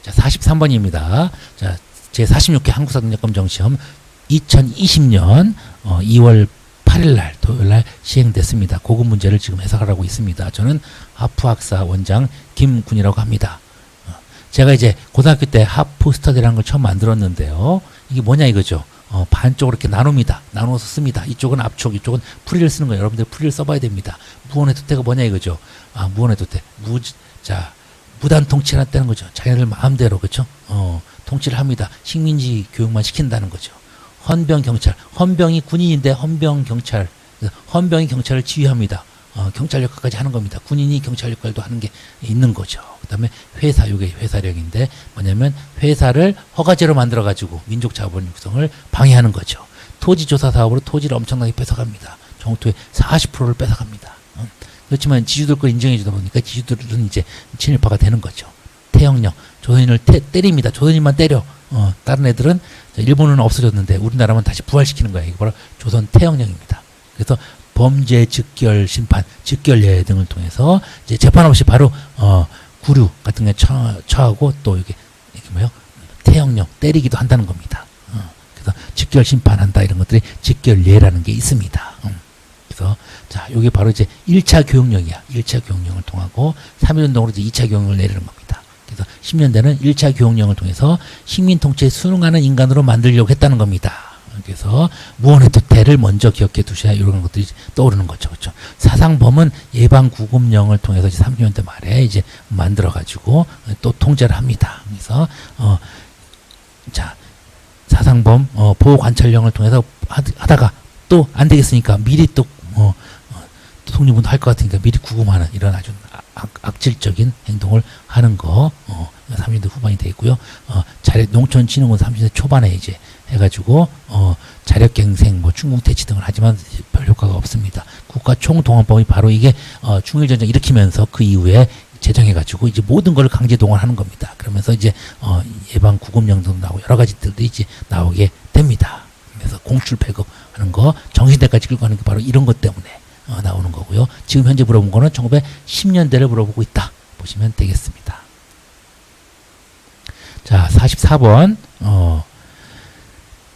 자, 43번입니다. 자, 제46회 한국사전역검정시험 2020년 2월 8일날 토요일날 시행됐습니다. 고급 문제를 지금 해석하고 있습니다. 저는 하프학사 원장 김군이라고 합니다. 제가 이제 고등학교 때 하프 스터디라는 걸 처음 만들었는데요. 이게 뭐냐 이거죠. 반쪽으로 이렇게 나눕니다. 나눠서 씁니다. 이쪽은 압축, 이쪽은 풀이를 쓰는 거예요. 여러분들 풀이를 써봐야 됩니다. 무언의 도태가 뭐냐 이거죠. 무언의 도태. 무단 통치를 한다는 거죠. 자기들 마음대로, 그렇죠? 통치를 합니다. 식민지 교육만 시킨다는 거죠. 헌병 경찰. 헌병이 군인인데 헌병 경찰. 헌병이 경찰을 지휘합니다. 경찰 역할까지 하는 겁니다. 군인이 경찰 역할도 하는 게 있는 거죠. 그 다음에 회사, 이게 회사령인데 뭐냐면 회사를 허가제로 만들어가지고 민족 자본 육성을 방해하는 거죠. 토지조사 사업으로 토지를 엄청나게 뺏어갑니다. 정토의 40%를 뺏어갑니다. 그렇지만 지주들 걸 인정해 주다 보니까 지주들은 이제 친일파가 되는 거죠. 태형령. 조선인을 때립니다. 조선인만 때려. 다른 애들은 일본은 없어졌는데 우리나라만 다시 부활시키는 거예요. 이게 바로 조선 태형령입니다. 그래서 범죄 즉결 심판, 즉결례 등을 통해서 이제 재판 없이 바로 구류 같은 게 처하고 또 이게 뭐요? 태형령 때리기도 한다는 겁니다. 그래서 즉결 심판한다 이런 것들이 즉결례라는 게 있습니다. 그래서 자, 요게 바로 이제 1차 교육령이야. 1차 교육령을 통하고 3.1운동으로 이제 2차 교육령을 내리는 겁니다. 그래서 10년대는 1차 교육령을 통해서 식민 통치에 순응하는 인간으로 만들려고 했다는 겁니다. 그래서 무언의 도태를 먼저 기억해 두셔야 이런 것들이 떠오르는 거죠. 그렇죠? 사상범은 예방구금령을 통해서 이제 30년대 말에 이제 만들어가지고 또 통제를 합니다. 그래서, 자, 사상범, 보호관찰령을 통해서 하다가 또 안 되겠으니까 미리 또, 독립운동 할 것 같으니까 미리 구금하는 이런 아주 악질적인 행동을 하는 거, 30년대 후반이 돼 있고요. 농촌진흥원 30년대 초반에 이제 해가지고, 자력갱생, 충궁퇴치 등을 하지만 별 효과가 없습니다. 국가총동원법이 바로 이게, 중일전쟁 일으키면서 그 이후에 제정해가지고 이제 모든 걸 강제 동원하는 겁니다. 그러면서 이제, 예방 구금령도 나오고 여러 가지들도 이제 나오게 됩니다. 그래서 공출 폐급하는 거, 정신대까지 끌고 가는 게 바로 이런 것 때문에, 나오는 거고요. 지금 현재 물어본 거는 1910년대를 물어보고 있다. 보시면 되겠습니다. 자, 44번.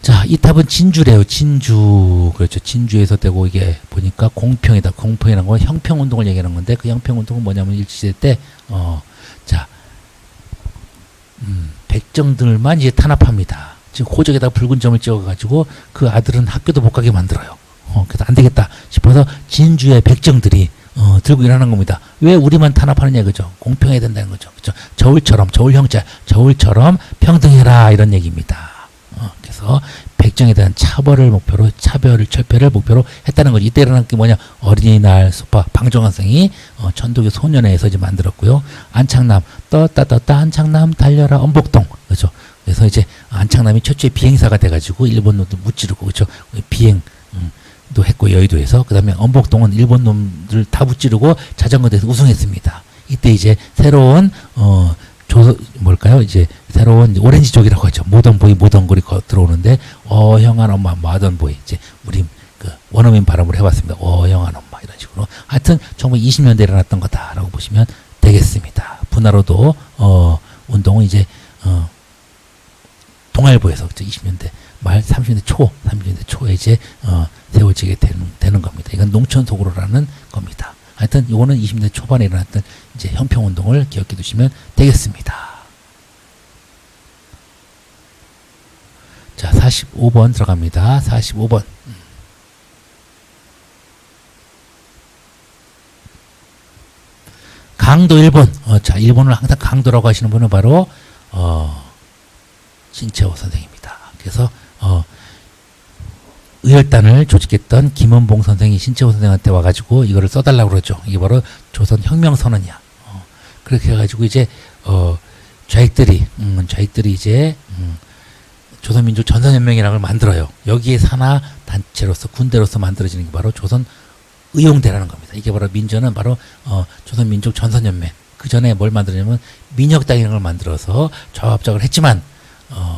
자, 이 답은 진주래요. 진주. 그렇죠. 진주에서 되고 이게 보니까 공평이다. 공평이라는 건 형평운동을 얘기하는 건데 그 형평운동은 뭐냐면 일시대 때, 자, 백정들만 이제 탄압합니다. 지금 호적에다 붉은 점을 찍어가지고 그 아들은 학교도 못 가게 만들어요. 그래서 안 되겠다 싶어서 진주의 백정들이 들고 일어나는 겁니다. 왜 우리만 탄압하느냐 그죠? 공평해야 된다는 거죠. 그죠? 저울처럼 저울처럼 평등해라 이런 얘기입니다. 그래서 백정에 대한 차별을 철폐를 목표로 했다는 거죠. 이때 일어난 게 뭐냐? 어린이날 수파 방종환생이 천도교 소년회에서 이제 만들었고요. 안창남 떴다 안창남 달려라 엄복동 그렇죠. 그래서 이제 안창남이 최초의 비행사가 돼가지고 일본 놈들 무찌르고 그렇죠. 비행도 했고 여의도에서 그다음에 엄복동은 일본 놈들 다 무찌르고 자전거대에서 우승했습니다. 이때 이제 새로운 이제 새로운 오렌지족이라고 하죠. 모던걸이 들어오는데 어형한 엄마 마던보이 이제 우리 그 원어민 발음으로 해봤습니다. 어형한 엄마 이런 식으로 하여튼 1920년대에 일어났던 거다라고 보시면 되겠습니다. 분화로도 운동은 이제 동아일보에서 20년대 말 30년대 초에 이제 세워지게 되는 겁니다. 이건 농촌 속으로라는 겁니다. 하여튼 이거는 20년대 초반에 일어났던 이제 형평운동을 기억해 두시면 되겠습니다. 자, 45번 들어갑니다. 45번. 강도 1번. 자, 일본을 항상 강도라고 하시는 분은 바로 신채호 선생입니다. 그래서 의열단을 조직했던 김원봉 선생이 신채호 선생한테 와가지고 이거를 써달라고 그러죠. 이게 바로 조선 혁명선언이야. 그렇게 해가지고 이제 좌익들이 이제 조선민족 전선연맹이라는 걸 만들어요. 여기에 산하 단체로서 군대로서 만들어지는 게 바로 조선 의용대라는 겁니다. 이게 바로 민전은 바로 조선민족 전선연맹. 그 전에 뭘 만들었냐면 민혁당이라는 걸 만들어서 좌합작을 했지만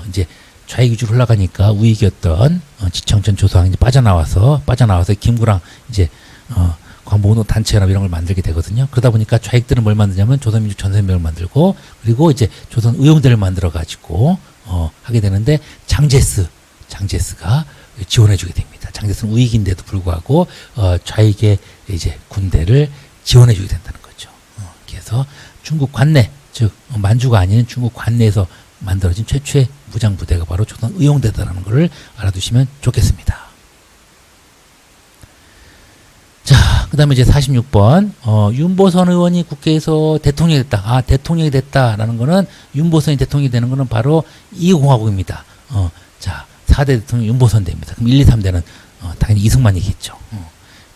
이제 좌익 위주로 흘러가니까 우익이었던 지청전 조소왕이 빠져나와서 김구랑 이제 광복운동 단체연합 이런 걸 만들게 되거든요. 그러다 보니까 좌익들은 뭘 만드냐면 조선민주 전선명을 만들고 그리고 이제 조선 의용대를 만들어 가지고 하게 되는데 장제스가 지원해주게 됩니다. 장제스는 우익인데도 불구하고 좌익의 이제 군대를 지원해주게 된다는 거죠. 그래서 중국 관내 즉 만주가 아닌 중국 관내에서 만들어진 최초의 무장 부대가 바로 조선 의용대다라는 것을 알아두시면 좋겠습니다. 자, 그 다음에 이제 46번, 윤보선 의원이 국회에서 대통령이 됐다. 대통령이 됐다라는 거는, 윤보선이 대통령이 되는 거는 바로 이공화국입니다. 자, 4대 대통령 윤보선 됩니다. 그럼 1, 2, 3대는, 당연히 이승만이겠죠.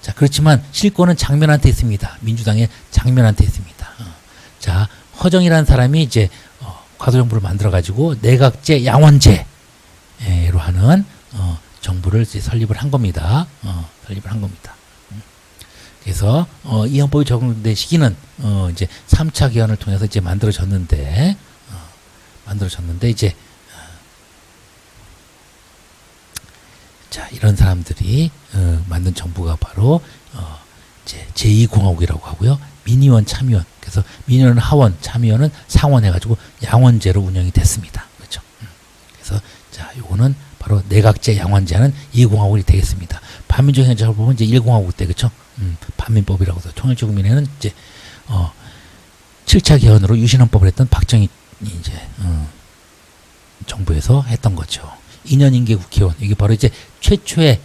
자, 그렇지만 실권은 장면한테 있습니다. 민주당의 장면한테 있습니다. 자, 허정이라는 사람이 이제, 과도정부를 만들어가지고 내각제 양원제로 하는, 정부를 이제 설립을 한 겁니다. 그래서 이 헌법이 적용된 시기는 이제 3차 개헌을 통해서 이제 만들어졌는데 이제 자, 이런 사람들이 만든 정부가 바로 이제 제2공화국이라고 하고요. 민의원 참의원. 그래서 민의원은 하원, 참의원은 상원 해가지고 양원제로 운영이 됐습니다. 그렇죠? 그래서 자, 요거는 바로 내각제 양원제는 2공화국이 되겠습니다. 반민족 현장을 보면 이제 1공화국 때 그렇죠? 반민법이라고 해서 통일조 국민회는 이제 7차 개헌으로 유신헌법을 했던 박정희 이제 정부에서 했던 거죠. 2년 임기 국회의원 이게 바로 이제 최초의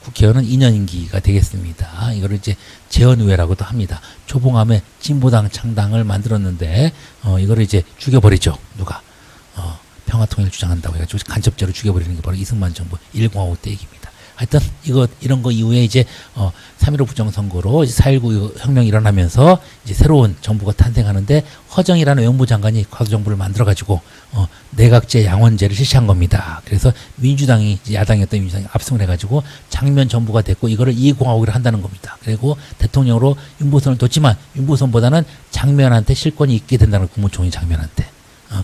국회의원은 2년 임기가 되겠습니다. 이거를 이제 재헌의회라고도 합니다. 초봉암에 진보당 창당을 만들었는데 이거를 이제 죽여버리죠. 누가 평화통일 주장한다고 해가지고 간첩죄로 죽여버리는 게 바로 이승만 정부 1공화국 때 얘기입니다. 하여튼 이런 거 이후에 이제 3.15 부정선거로 4.19 혁명이 일어나면서 이제 새로운 정부가 탄생하는데 허정이라는 외무부 장관이 과도정부를 만들어가지고 내각제 양원제를 실시한 겁니다. 그래서 민주당이 야당이었던 민주당이 압승을 해가지고 장면 정부가 됐고 이거를 2공화국으로 한다는 겁니다. 그리고 대통령으로 윤보선을 뒀지만 윤보선보다는 장면한테 실권이 있게 된다는 국무총리 장면한테.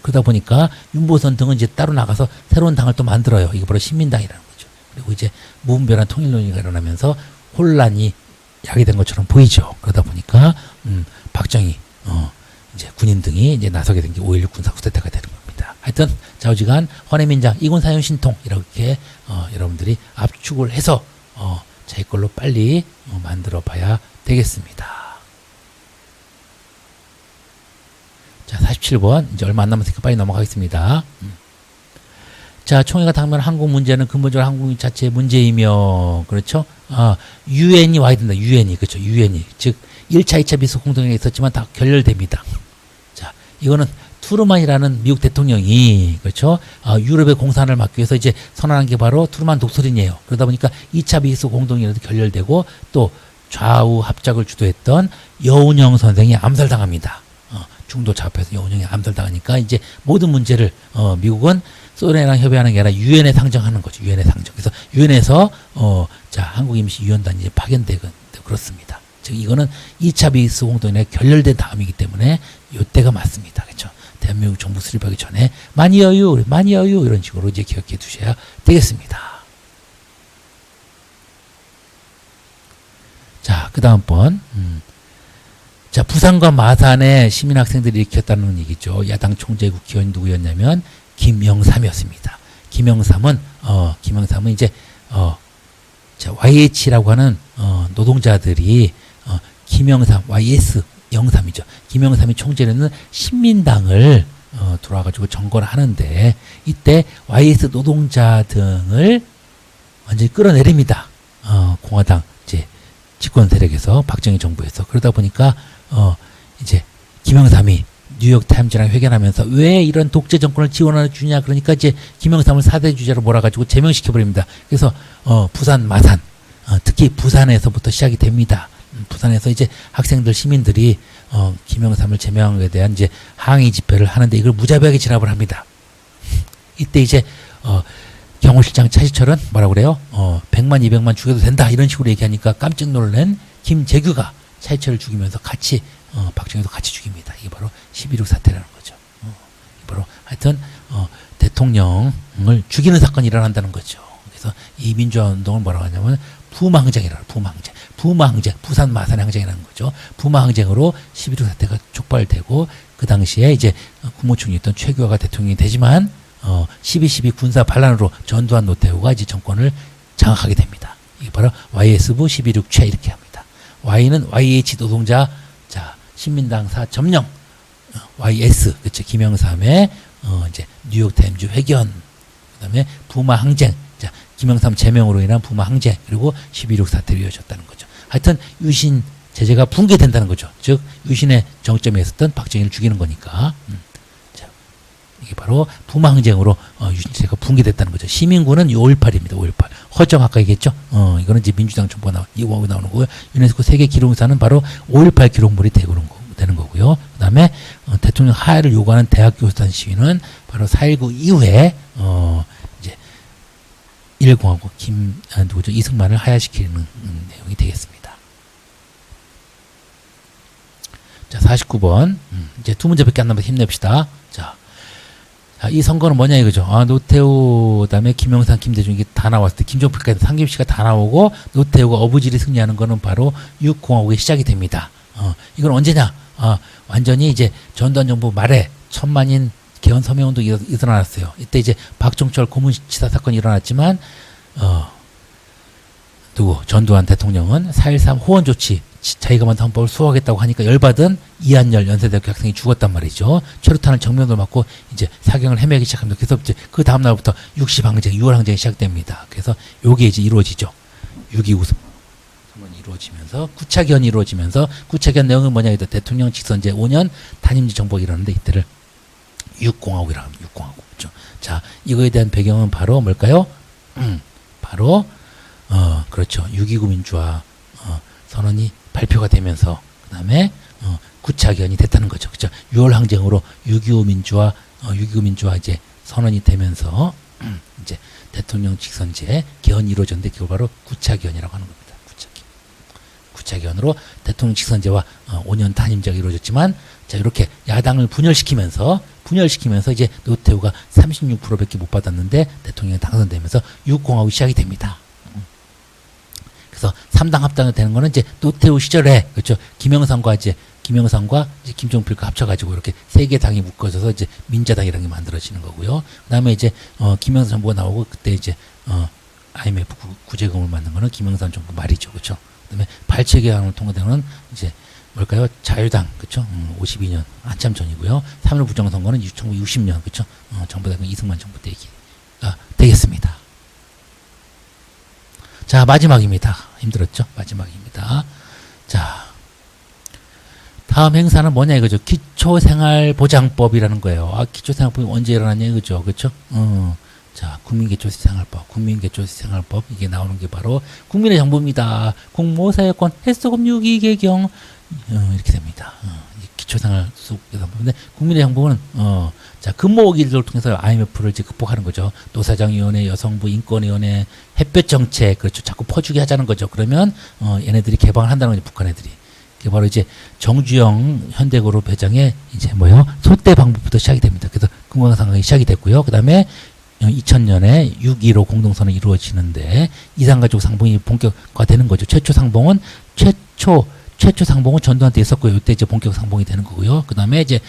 그러다 보니까 윤보선 등은 이제 따로 나가서 새로운 당을 또 만들어요. 이게 바로 신민당이라는 거죠. 그리고 이제 무분별한 통일론의가 일어나면서 혼란이 야기된 것처럼 보이죠. 그러다 보니까 박정희 이제 군인 등이 이제 나서게 된 게 5.16 군사 쿠데타가 되는 겁니다. 하여튼 좌우지간 헌해민장 이군 사형 신통 이렇게 여러분들이 압축을 해서 자기 걸로 빨리 만들어 봐야 되겠습니다. 자, 47번 이제 얼마 안 남았으니까 빨리 넘어가겠습니다. 자, 총회가 당면 한국 문제는 근본적으로 한국 자체의 문제이며, 그렇죠? 유엔이 와야 된다. 유엔이. 그렇죠. 유엔이. 즉, 1차, 2차 미소 공동회의가 있었지만 다 결렬됩니다. 자, 이거는 투르만이라는 미국 대통령이, 그렇죠? 유럽의 공산을 막기 위해서 이제 선언한 게 바로 투르만 독서린이에요. 그러다 보니까 2차 미소 공동회의도 결렬되고 또 좌우 합작을 주도했던 여운형 선생이 암살당합니다. 중도 좌파에서 여운형이 암살당하니까 이제 모든 문제를, 미국은 소련이랑 협의하는 게 아니라 유엔에 상정하는 거죠. 유엔에 상정. 그래서 유엔에서 자, 한국임시유엔단이 이제 파견되고 그렇습니다. 즉 이거는 2차 미스 공동회의 결렬된 다음이기 때문에 이때가 맞습니다. 그렇죠? 대한민국 정부 수립하기 전에 많이여유 이런 식으로 이제 기억해 두셔야 되겠습니다. 자, 그다음 번. 자, 부산과 마산에 시민 학생들이 일으켰다는 얘기죠. 야당 총재 국회의원이 누구였냐면 김영삼이었습니다. 김영삼은 이제, 자, YH라고 하는, 노동자들이, 김영삼, YS 영삼이죠. 김영삼이 총재는 신민당을, 들어와가지고 정권을 하는데, 이때 YS 노동자 등을 완전히 끌어내립니다. 공화당, 이제, 집권 세력에서, 박정희 정부에서. 그러다 보니까, 이제, 김영삼이 뉴욕타임즈랑 회견하면서 왜 이런 독재 정권을 지원해 주냐 그러니까 이제 김영삼을 4대 주자로 몰아가지고 제명시켜버립니다. 그래서 부산, 마산 특히 부산에서부터 시작이 됩니다. 부산에서 이제 학생들 시민들이 김영삼을 제명한 것에 대한 이제 항의 집회를 하는데 이걸 무자비하게 진압을 합니다. 이때 이제 경호실장 차시철은 뭐라고 그래요? 100만 200만 죽여도 된다 이런 식으로 얘기하니까 깜짝 놀란 김재규가 차시철을 죽이면서 같이 박정희도 같이 죽입니다. 이게 바로 11.6 사태라는 거죠. 바로 하여튼 대통령을 죽이는 사건이 일어난다는 거죠. 그래서 이 민주화 운동을 뭐라고 하냐면 부망쟁이라고 부망쟁. 부마항쟁, 부산 마산 항쟁이라는 거죠. 부마항쟁으로 11.6 사태가 촉발되고 그 당시에 이제 국무총리였던 최규하가 대통령이 되지만 12.12 군사 반란으로 전두환 노태우가 이제 정권을 장악하게 됩니다. 이게 바로 YS부 12.6 최 이렇게 합니다. Y는 YH 노동자 자 신민당사 점령 YS 그렇죠. 김영삼의 이제 뉴욕타임즈 회견 그다음에 부마 항쟁 자 김영삼 제명으로 인한 부마 항쟁 그리고 12.6 사태로 이어졌다는 거죠. 하여튼 유신 제재가 붕괴된다는 거죠. 즉 유신의 정점에 있었던 박정희를 죽이는 거니까. 자 이게 바로 부마 항쟁으로 유신 제재가 붕괴됐다는 거죠. 시민군은 5.18입니다. 5.18 허정 아까 얘기했죠. 이거는 이제 민주당 정부가 이거하고 나오는 거고요. 유네스코 세계 기록유산은 바로 5.18 기록물이 되는 거고요. 그다음에 대통령 하야를 요구하는 대학교 교수단 시위는 바로 4.19 이후에 이제 1공화국 누구죠? 이승만을 하야시키는 내용이 되겠습니다. 자, 49번. 이제 두 문제밖에 안 남아서 힘냅시다. 자, 이 선거는 뭐냐 이거죠. 노태우, 그다음에 김영삼, 김대중 이게 다 나왔을 때 김종필까지 상김씨가 다 나오고 노태우가 어부질이 승리하는 거는 바로 6공화국의 시작이 됩니다. 이건 언제냐? 완전히 이제 전두환 정부 말에 천만인 개헌 서명운동이 일어났어요. 이때 이제 박종철 고문치사 사건이 일어났지만 전두환 대통령은 4.13 호원 조치 자기가 만든 헌법을 수호하겠다고 하니까 열받은 이한열 연세대학교 학생이 죽었단 말이죠. 최루탄을 정면으로 맞고 이제 사경을 헤매기 시작합니다. 그래서 이제 그 다음 날부터 60항쟁, 6월 항쟁이 시작됩니다. 그래서 요게 이제 이루어지죠. 6.25 선언이 이루어지면서 구차기헌이 이루어지면서 구차기헌 내용은 뭐냐 해도 대통령 직선제 5년 단임제 정부가 일어났는데 이때를 6공화국이라고 합니다. 6공화국. 그렇죠. 자, 이거에 대한 배경은 바로 뭘까요? 바로 그렇죠. 6.29 민주화 선언이 발표가 되면서 그다음에 구차기헌이 됐다는 거죠. 그렇죠. 6월 항쟁으로 6.25 민주화 이제 선언이 되면서 이제 대통령 직선제 개헌이 이루어졌는데 그걸 바로 구차기헌이라고 하는 겁니다. 구차기헌으로 대통령 직선제와 5년 단임제가 이루어졌지만 자 이렇게 야당을 분열시키면서 이제 노태우가 36%밖에 못 받았는데 대통령이 당선되면서 6공화국이 시작이 됩니다. 그래서 3당 합당이 되는 거는 이제 노태우 시절에 그렇죠. 김영삼과 이제 김종필과 합쳐가지고 이렇게 세 개 당이 묶어져서 이제 민자당이라는 게 만들어지는 거고요. 그다음에 이제 김영삼 정부가 나오고 그때 이제 IMF 구제금을 만든 거는 김영삼 정부 말이죠, 그렇죠. 그다음에 발췌개헌을 통과되는 건 이제 뭘까요? 자유당 그렇죠. 52년 한참 전이고요. 3.1 부정선거는 1960년 그렇죠. 정부당 이승만 정부 때 얘기가 되겠습니다. 자 마지막입니다. 힘들었죠? 마지막입니다. 자 다음 행사는 뭐냐 이거죠. 기초생활보장법이라는 거예요. 기초생활법이 언제 일어났냐 이거죠. 그렇죠? 자 국민기초생활법 이게 나오는 게 바로 국민의 정부입니다. 공모사회권 횟수금 유기개경 이렇게 됩니다. 기초생활보장법인데 국민의 정부는 자 근무기를 통해서 IMF를 이제 극복하는 거죠. 노사장위원회, 여성부 인권위원회, 햇볕 정책 그렇죠. 자꾸 퍼주게 하자는 거죠. 그러면 얘네들이 개방을 한다는 거죠. 북한 애들이. 그게 바로 이제 정주영 현대그룹 회장의 이제 소대 방법부터 시작이 됩니다. 그래서 금강 상황이 시작이 됐고요. 그 다음에 2000년에 6.15 공동선언이 이루어지는데 이산가족 상봉이 본격화되는 거죠. 최초 상봉은 전두환 때 있었고요. 이때 이제 본격 상봉이 되는 거고요. 그 다음에 이제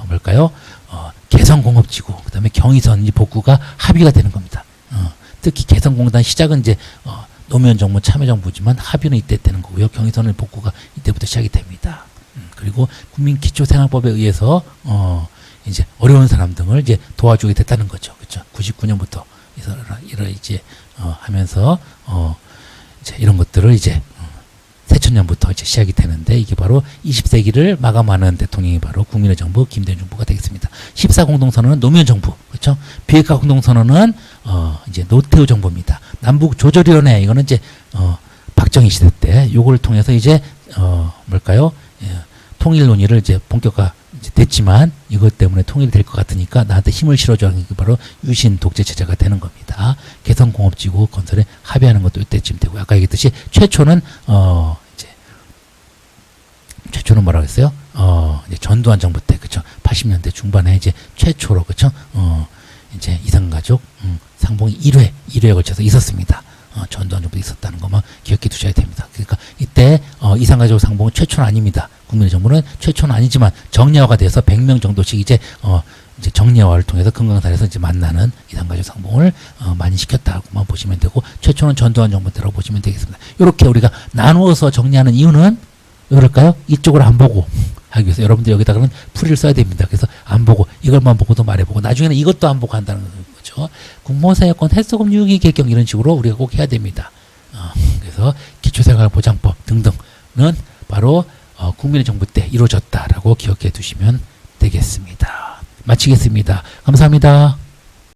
뭘까요? 개성공업지구, 그 다음에 경의선 복구가 합의가 되는 겁니다. 특히 개성공단 시작은 이제 노무현 정부 참여정부지만 합의는 이때 되는 거고요. 경의선의 복구가 이때부터 시작이 됩니다. 그리고 국민기초생활법에 의해서 이제 어려운 사람 등을 이제 도와주게 됐다는 거죠. 그렇죠? 99년부터 이제 하면서 이제 이런 것들을 이제 새천년부터 이제 시작이 되는데 이게 바로 20세기를 마감하는 대통령이 바로 국민의 정부 김대중 정부가 되겠습니다. 14공동선언은 노무현 정부, 그렇죠? 비핵화 공동선언은 이제 노태우 정부입니다. 남북 조절위원회 이거는 이제 박정희 시대 때 요걸 통해서 이제 뭘까요? 통일 논의를 이제 본격화 이제 됐지만 이것 때문에 통일이 될 것 같으니까 나한테 힘을 실어주는 게 바로 유신 독재 체제가 되는 겁니다. 개성공업지구 건설에 합의하는 것도 이때쯤 되고 아까 얘기했듯이 최초는 뭐라고 했어요? 이제 전두환 정부 때 그쵸? 80년대 중반에 이제 최초로 그쵸? 이제 이산가족 상봉이 1회에 걸쳐서 있었습니다. 전두환 정부 있었다는 것만 기억해 두셔야 됩니다. 그러니까 이때 그때 이산가족 상봉은 최초는 아닙니다. 국민의 정부는 최초는 아니지만 정례화가 돼서 100명 정도씩 이제 정례화를 통해서 금강산에서 이제 만나는 이산가족 상봉을 많이 시켰다고만 보시면 되고, 최초는 전두환 정부 때라고 보시면 되겠습니다. 이렇게 우리가 나누어서 정리하는 이유는 왜 그럴까요? 이쪽으로 안 보고 하기 위해서 여러분들 여기다가는 풀이를 써야 됩니다. 그래서 안 보고 이것만 보고도 말해보고 나중에는 이것도 안 보고 한다는 거죠. 국모사회권 해소금 유기 개경 이런 식으로 우리가 꼭 해야 됩니다. 그래서 기초생활보장법 등등은 바로 국민의 정부 때 이루어졌다라고 기억해 두시면 되겠습니다. 마치겠습니다. 감사합니다.